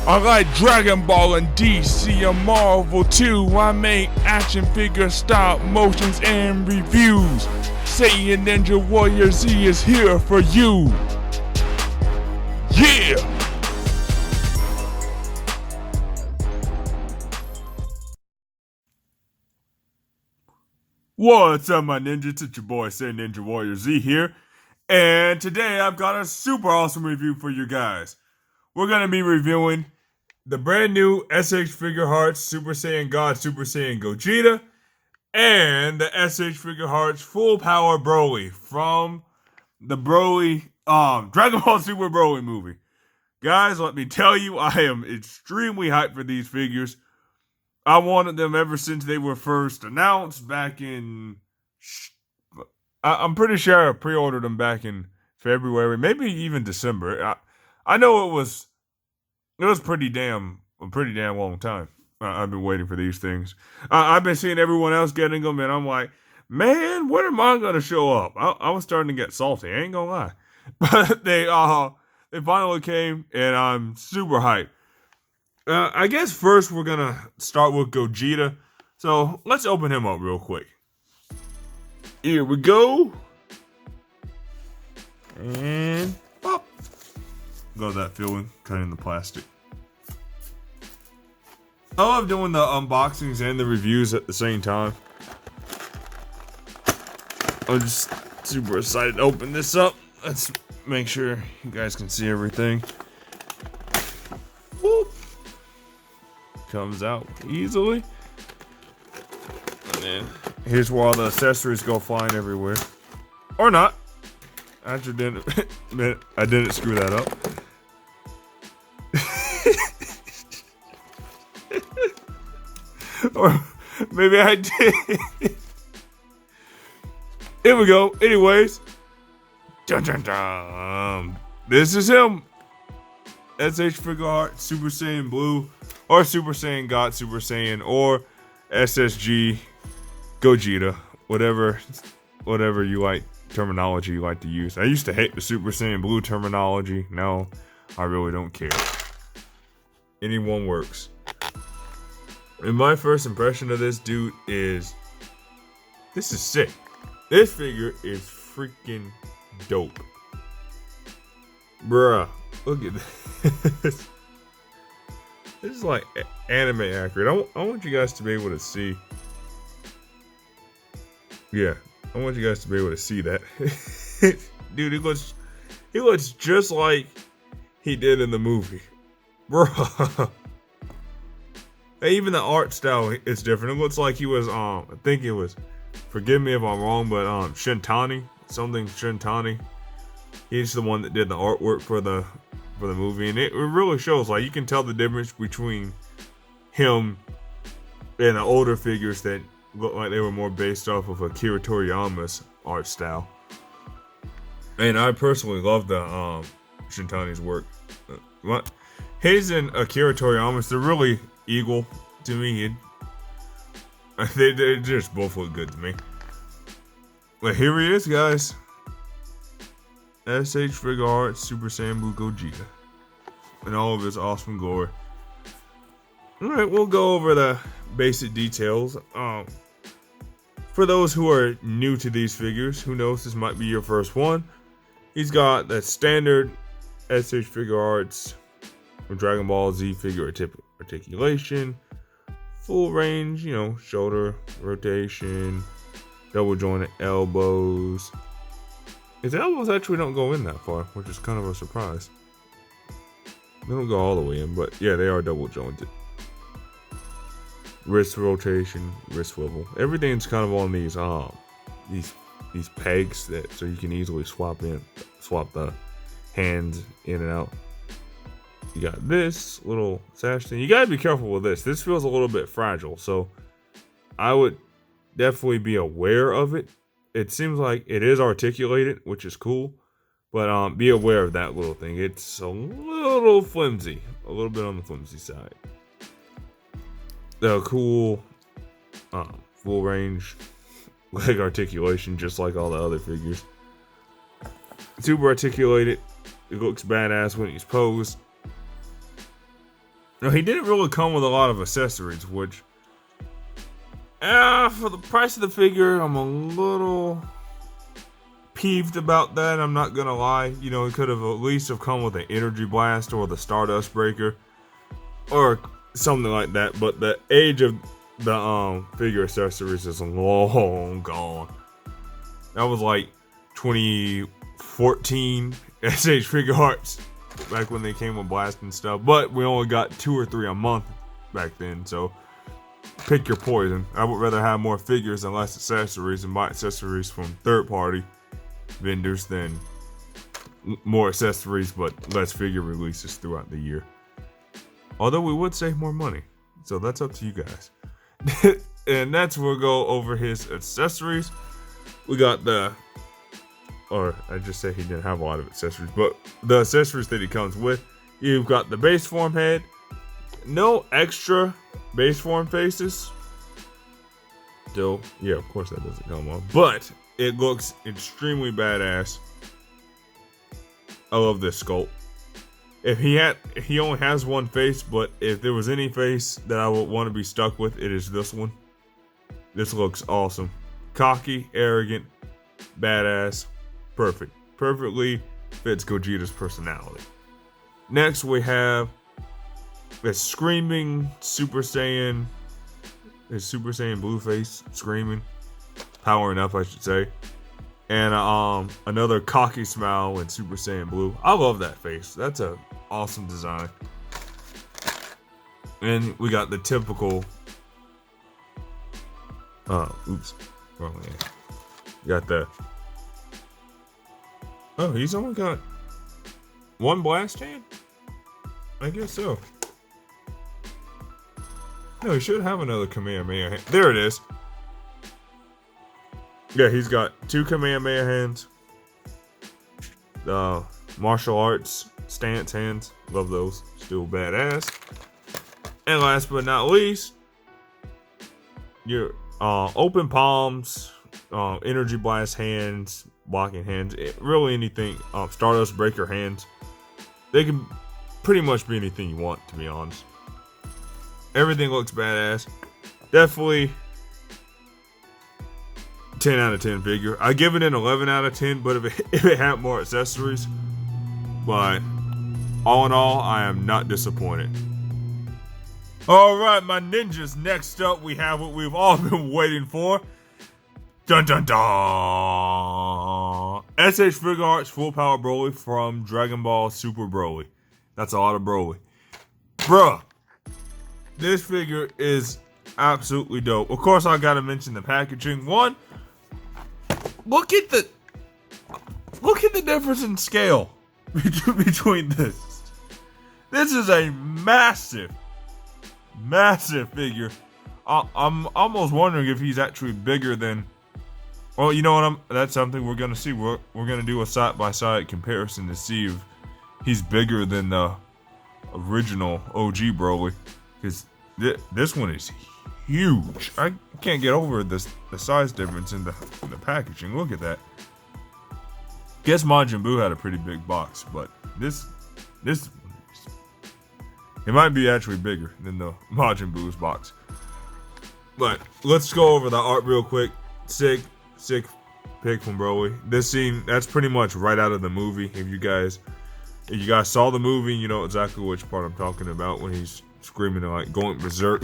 I like Dragon Ball and DC and Marvel too. I make action figure stop motions and reviews. Saiyan Ninja Warrior Z is here for you. Yeah! What's up, my ninjas? It's your boy Saiyan Ninja Warrior Z here. And today I've got a super awesome review for you guys. We're going to be reviewing the brand new SH Figuarts Super Saiyan God Super Saiyan Gogeta and the SH Figuarts Full Power Broly from the Dragon Ball Super Broly movie. Guys, let me tell you, I am extremely hyped for these figures. I wanted them ever since they were first announced back in... I'm pretty sure I pre-ordered them back in February, maybe even December. I know it was a pretty damn long time. I've been waiting for these things. I've been seeing everyone else getting them, and I'm like, man, when am I gonna show up? I was starting to get salty. I ain't gonna lie, but they finally came, and I'm super hyped. I guess first we're gonna start with Gogeta. So let's open him up real quick. Here we go. And pop. Got that feeling cutting the plastic. I love doing the unboxings and the reviews at the same time. I'm just super excited to open this up. Let's make sure you guys can see everything. Whoop. Comes out easily. And then here's where all the accessories go flying everywhere. Or not. I didn't screw that up. Or maybe I did. Here we go. Anyways. Dun, dun, dun. This is him. SH Figuarts Super Saiyan Blue. Or Super Saiyan God Super Saiyan. Or SSG Gogeta. Whatever you like, terminology you like to use. I used to hate the Super Saiyan Blue terminology. No, I really don't care. Anyone works. And my first impression of this dude is, this is sick. This figure is freaking dope. Bruh, look at this. This is like anime accurate. I want you guys to be able to see. Yeah, I want you guys to be able to see that. Dude, he looks just like he did in the movie. Bruh. Even the art style is different. It looks like he was, I think it was, forgive me if I'm wrong, but Shintani, something Shintani. He's the one that did the artwork for the movie, and it really shows. Like, you can tell the difference between him and the older figures that look like they were more based off of Akira Toriyama's art style. And I personally love the Shintani's work. His and Akira Toriyama's, they're really equal to me. They just both look good to me. But here he is, guys. SH Figuarts Super Saiyan Blue Gogeta in all of his awesome glory. Alright, we'll go over the basic details. For those who are new to these figures, who knows, this might be your first one. He's got the standard SH Figuarts Dragon Ball Z figure articulation, full range, shoulder rotation, double jointed elbows. His elbows actually don't go in that far, which is kind of a surprise. They don't go all the way in, but yeah, they are double jointed. Wrist rotation, wrist swivel. Everything's kind of on these pegs so you can easily swap the hands in and out. You got this little sash thing. You gotta be careful with this. This feels a little bit fragile, so I would definitely be aware of it. It seems like it is articulated, which is cool, but be aware of that little thing. It's a little flimsy, a little bit on the flimsy side. The cool full range leg articulation, just like all the other figures. Super articulated. It looks badass when he's posed. Now, he didn't really come with a lot of accessories, which, for the price of the figure, I'm a little peeved about that. I'm not gonna lie. You know, it could have at least have come with an energy blast or the Stardust Breaker or something like that. But the age of the figure accessories is long gone. That was like 2014 SH Figuarts back when they came with blast and stuff. But we only got 2 or 3 a month back then, so pick your poison. I would rather have more figures and less accessories and buy accessories from third-party vendors than more accessories but less figure releases throughout the year. Although we would save more money, so that's up to you guys. And that's where we'll go over his accessories. We got I just said he didn't have a lot of accessories, but the accessories that he comes with, you've got the base form head, no extra base form faces. Still, yeah, of course that doesn't come off, but it looks extremely badass. I love this sculpt. He only has one face, but if there was any face that I would want to be stuck with, it is this one. This looks awesome. Cocky, arrogant, badass, perfect. Perfectly fits Gogeta's personality. Next we have a screaming Super Saiyan. His Super Saiyan blue face, screaming. Powering up, I should say. And another cocky smile in Super Saiyan blue. I love that face. That's a awesome design. And we got the typical oops, wrong hand. Got the he's only got one blast hand? I guess so. No, he should have another Kamehameha hand. There it is. Yeah, he's got 2 Kamehameha hands. The martial arts stance hands. Love those. Still badass. And last but not least, your open palms, energy blast hands, blocking hands, really anything. Stardust Breaker hands. They can pretty much be anything you want, to be honest. Everything looks badass. Definitely 10 out of 10 figure. I give it an 11 out of 10, but if it had more accessories, but all in all, I am not disappointed. Alright, my ninjas, next up we have what we've all been waiting for. Dun dun dun! SH Figuarts Full Power Broly from Dragon Ball Super Broly. That's a lot of Broly. Bruh, this figure is absolutely dope. Of course, I gotta mention the packaging. One, look at the difference in scale between this. This is a massive figure. I'm almost wondering if he's actually bigger than. Well, you know what? That's something we're gonna see. We're gonna do a side-by-side comparison to see if he's bigger than the original OG Broly, because this one is huge. I can't get over the size difference in the packaging. Look at that. Guess Majin Buu had a pretty big box, but this it might be actually bigger than the Majin Buu's box. But let's go over the art real quick. Sick pick from Broly. This scene, that's pretty much right out of the movie. If you guys saw the movie, you know exactly which part I'm talking about when he's screaming and like going berserk.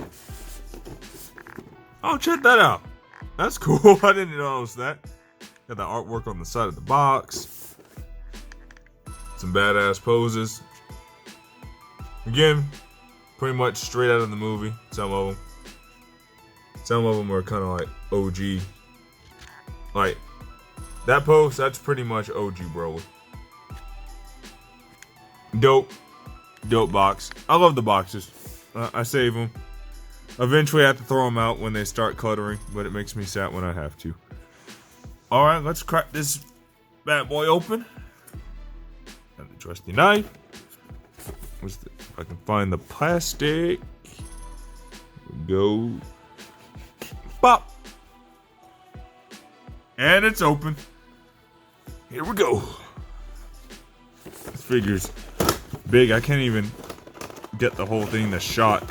Oh, check that out. That's cool. I didn't notice that. Got the artwork on the side of the box. Some badass poses. Again, pretty much straight out of the movie. Some of them are kind of like OG. Like, that pose, that's pretty much OG Broly. Dope box. I love the boxes. I save them. Eventually I have to throw them out when they start cluttering, but it makes me sad when I have to. Alright, let's crack this bad boy open. Got the trusty knife. If I can find the plastic. Go. Pop. And it's open. Here we go. This figure's big. I can't even get the whole thing the shot.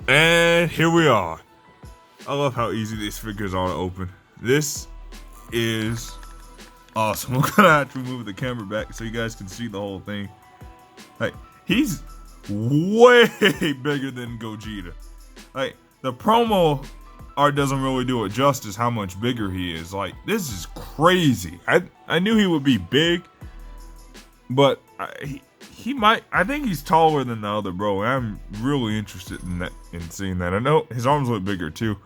And here we are. I love how easy these figures are to open. This is awesome. I'm gonna have to move the camera back so you guys can see the whole thing. Like, he's way bigger than Gogeta. Like, the promo art doesn't really do it justice how much bigger he is. Like, this is crazy. I knew he would be big, but he might. I think he's taller than the other bro. I'm really interested in that, in seeing that. I know his arms look bigger too.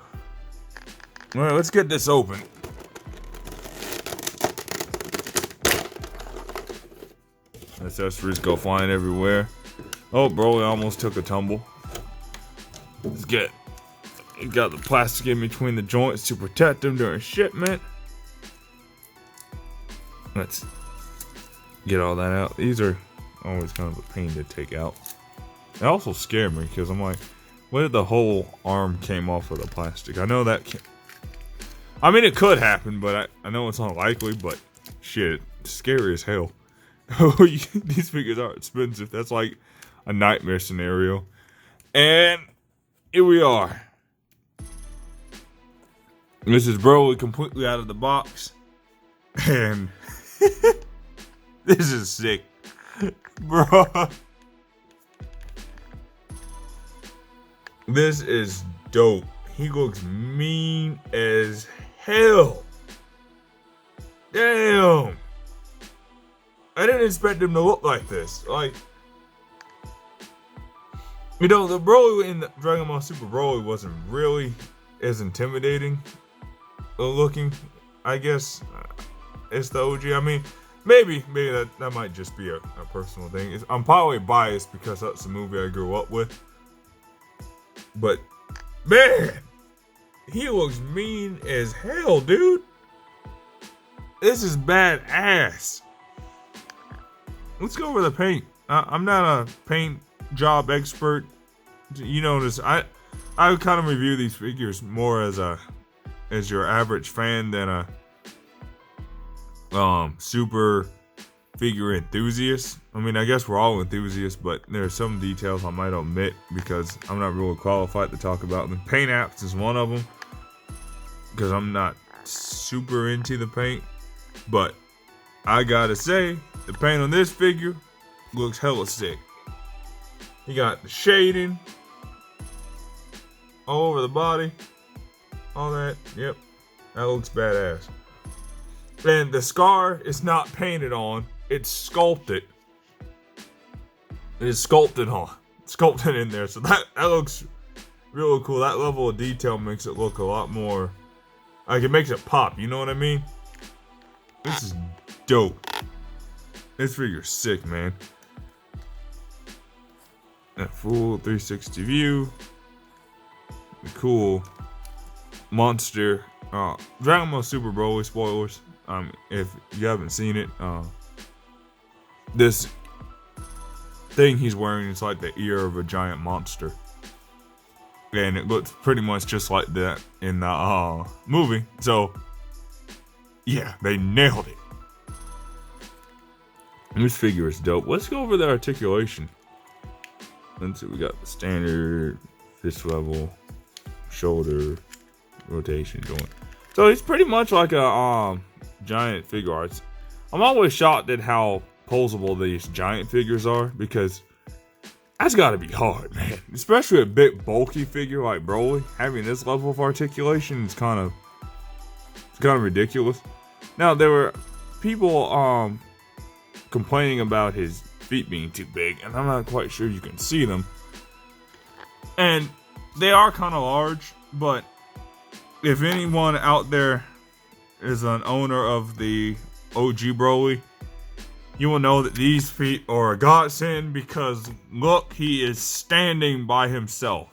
All right, let's get this open. Accessories go flying everywhere. Oh, Broly almost took a tumble. Let's get. You got the plastic in between the joints to protect them during shipment. Let's get all that out. These are always kind of a pain to take out. They also scare me because I'm like, what if the whole arm came off of the plastic? I know that can't. I mean, it could happen, but I know it's unlikely, but shit, it's scary as hell. These figures are expensive. That's like a nightmare scenario. And here we are. This is Broly completely out of the box. And this is sick. Bro. This is dope. He looks mean as hell. Damn. I didn't expect him to look like this. Like, you know, the Broly in the Dragon Ball Super Broly wasn't really as intimidating looking. I guess it's the OG. I mean, maybe that might just be a personal thing. I'm probably biased because that's the movie I grew up with. But man, he looks mean as hell, dude. This is badass. Let's go over the paint. I'm not a paint job expert. You notice I kind of review these figures more as your average fan than a super figure enthusiast. I mean, I guess we're all enthusiasts, but there are some details I might omit because I'm not really qualified to talk about them. Paint apps is one of them because I'm not super into the paint, but I gotta say, the paint on this figure looks hella sick. You got the shading all over the body, all that. Yep, that looks badass. And the scar is not painted on; it's sculpted. It's sculpted on, sculpted in there. So that looks really cool. That level of detail makes it look a lot more. Like, it makes it pop. You know what I mean? This is dope. This figure's sick, man. A full 360 view. The cool monster. Dragon Ball Super Broly spoilers. If you haven't seen it, this thing he's wearing is like the ear of a giant monster. And it looks pretty much just like that in the movie. So, yeah, they nailed it. This figure is dope. Let's go over the articulation. Let's see, we got the standard fist level, shoulder, rotation joint. So he's pretty much like a giant Figuarts. I'm always shocked at how poseable these giant figures are because that's gotta be hard, man. Especially a big bulky figure like Broly. Having this level of articulation is kind of ridiculous. Now, there were people complaining about his feet being too big, and I'm not quite sure you can see them. And they are kind of large, but if anyone out there is an owner of the OG Broly, you will know that these feet are a godsend because look, he is standing by himself.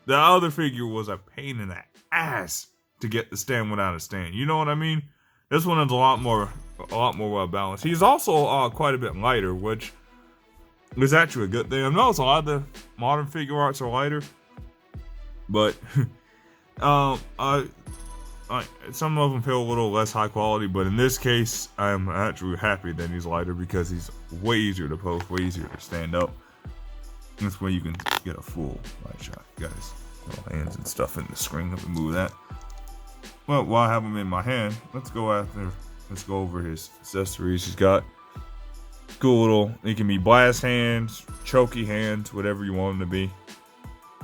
The other figure was a pain in the ass to get the stand without a stand. You know what I mean? This one is a lot more well balanced. He's also quite a bit lighter, which is actually a good thing. I've noticed a lot of the modern Figuarts are lighter, but a some of them feel a little less high quality, but in this case, I'm actually happy that he's lighter because he's way easier to post, way easier to stand up. This way you can get a full light shot, guys. Little hands and stuff in the screen. Let me move that. Well, while I have him in my hand, let's go over his accessories. He's got cool little. They can be blast hands, chokey hands, whatever you want them to be.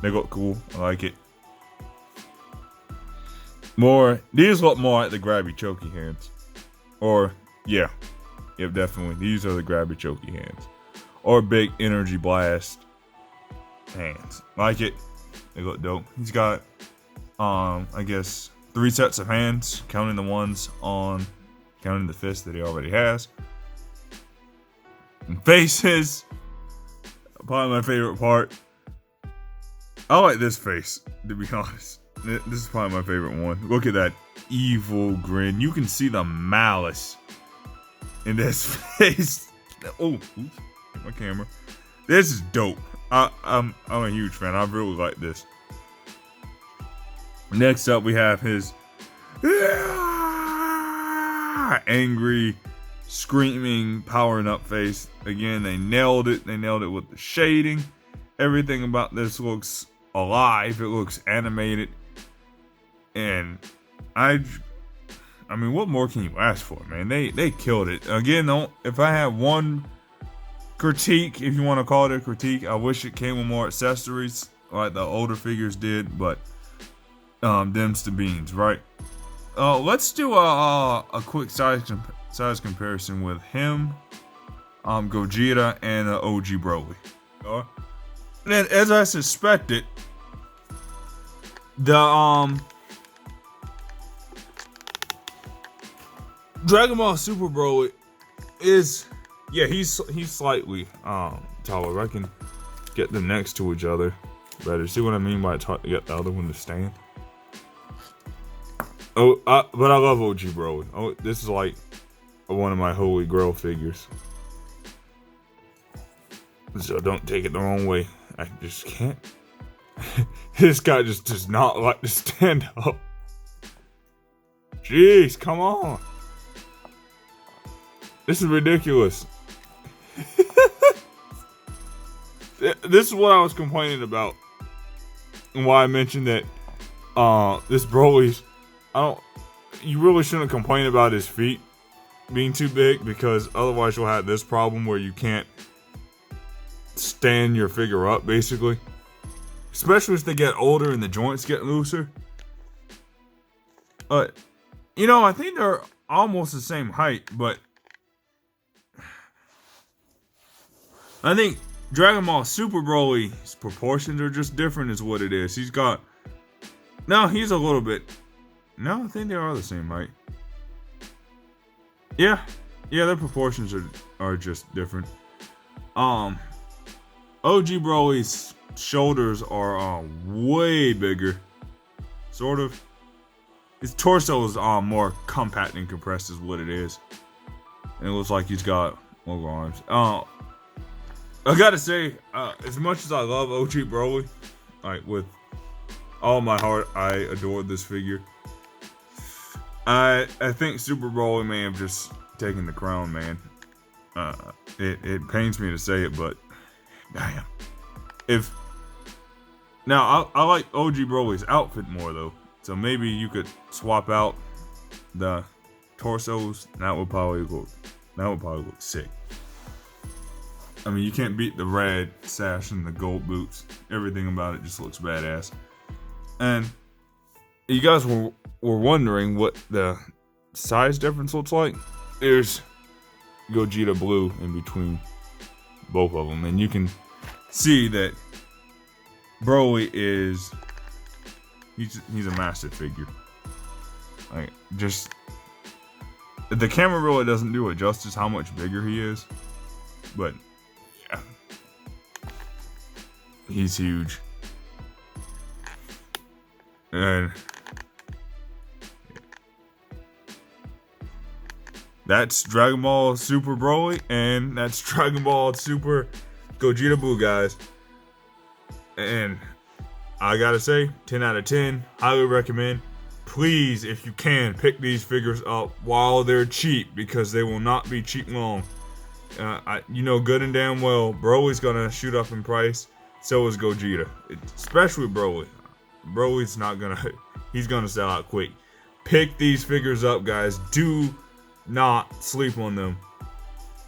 They look cool. I like it. These look more like the grabby chokey hands. Or, yeah, definitely. These are the grabby chokey hands. Or big energy blast hands. Like it. They look dope. He's got, I guess, 3 sets of hands, counting the fists that he already has. And faces. Probably my favorite part. I like this face, to be honest. This is probably my favorite one. Look at that evil grin. You can see the malice in this face. Oh, oops, hit my camera. This is dope. I'm a huge fan. I really like this. Next up, we have his angry, screaming, powering up face. Again, they nailed it. They nailed it with the shading. Everything about this looks alive. It looks animated. And I mean, what more can you ask for, man? They killed it. Again, if I had one critique, if you want to call it a critique, I wish it came with more accessories like the older figures did, but them's the beans, right? Let's do a quick size comparison with him, Gogeta, and OG Broly. And as I suspected, the Dragon Ball Super Broly is, yeah, he's slightly taller. I can get them next to each other better. See what I mean by it's hard to get the other one to stand? But I love OG Broly. Oh, this is like one of my holy grail figures. So don't take it the wrong way. I just can't. This guy just does not like to stand up. Jeez, come on. This is ridiculous. This is what I was complaining about. And why I mentioned that this Broly's, you really shouldn't complain about his feet being too big, because otherwise you'll have this problem where you can't stand your figure up, basically. Especially as they get older and the joints get looser. I think they're almost the same height, but I think Dragon Ball Super Broly's proportions are just different is what it is. He's a little bit, no, I think they are the same height. Yeah, their proportions are just different. OG Broly's shoulders are way bigger, sort of. His torso is more compact and compressed is what it is. And it looks like he's got longer arms. I gotta say, as much as I love OG Broly, like with all my heart, I adore this figure. I think Super Broly may have just taken the crown, man. It pains me to say it, but damn. I like OG Broly's outfit more though, so maybe you could swap out the torsos. That would probably look sick. I mean, you can't beat the red sash and the gold boots. Everything about it just looks badass. And you guys were wondering what the size difference looks like. There's Gogeta Blue in between both of them, and you can see that Broly he's a massive figure. Like, just the camera really doesn't do it justice how much bigger he is, but yeah, he's huge. And that's Dragon Ball Super Broly, and that's Dragon Ball Super Gogeta Blue, guys. And I gotta say, 10 out of 10, highly recommend. please, if you can, pick these figures up while they're cheap, because they will not be cheap long. You know good and damn well Broly's gonna shoot up in price. So is Gogeta, especially Broly. Broly's not gonna, he's gonna sell out quick. Pick these figures up, guys. Do not sleep on them.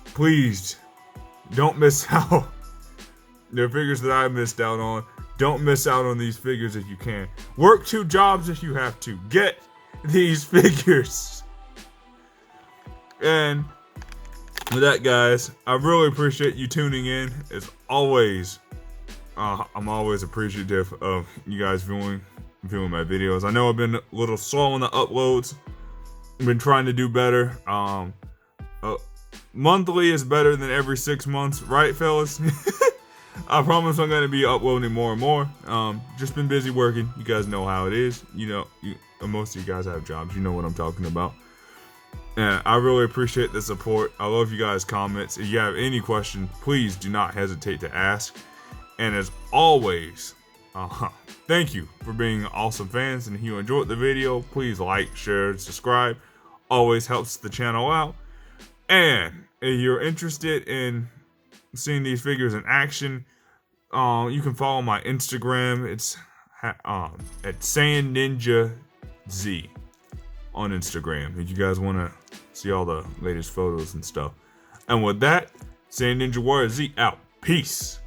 Please, don't miss out. They're figures that I missed out on. Don't miss out on these figures if you can. Work 2 jobs if you have to. Get these figures. And with that, guys, I really appreciate you tuning in. As always, I'm always appreciative of you guys viewing my videos. I know I've been a little slow on the uploads. I've been trying to do better. Monthly is better than every 6 months, right, fellas? I promise I'm going to be uploading more and more. Just been busy working. You guys know how it is. You know, most of you guys have jobs. You know what I'm talking about. And I really appreciate the support. I love you guys' comments. If you have any questions, please do not hesitate to ask. And as always, thank you for being awesome fans. And if you enjoyed the video, please like, share, subscribe. Always helps the channel out. And if you're interested in seeing these figures in action, you can follow my Instagram. It's at Saiyan Ninja Z on Instagram if you guys want to see all the latest photos and stuff. And with that, Saiyan Ninja Warrior Z out. Peace.